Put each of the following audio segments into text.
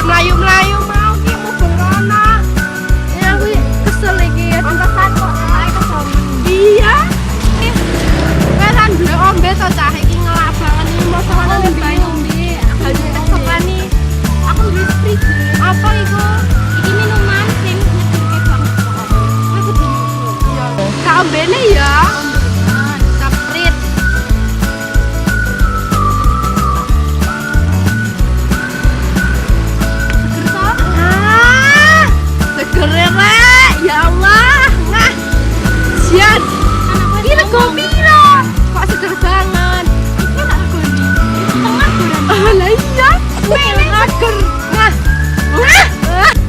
melayu-melayu mau ki mumpung rono. Ya aku kesel iki ya. Pantesan kok awake kesel. Iya. Kowe lan duwe ombe to cah iki ngelak banget iki masalahane Ombe ngombe. Aduh kesepani. Aku duwe sprit. Apa iku? Iki minuman sing nyedurke banget kok. Kowe kudu nyoba. Ka ombene ya. Kaprit. Seger to? Ah, seger rek. Ya Allah. Nah. Sian. Iki rego piro? Kok seger banget? Iki tak regoni. Setengah bulan. Ah, lah iya. Mene seger. Nah. Nah.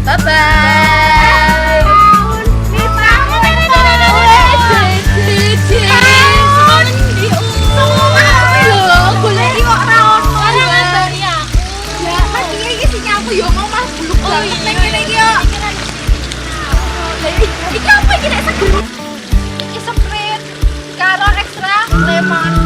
Bye-bye. Tahun. Iki apa iki nek seger? Iki sprite karo ekstra lemon.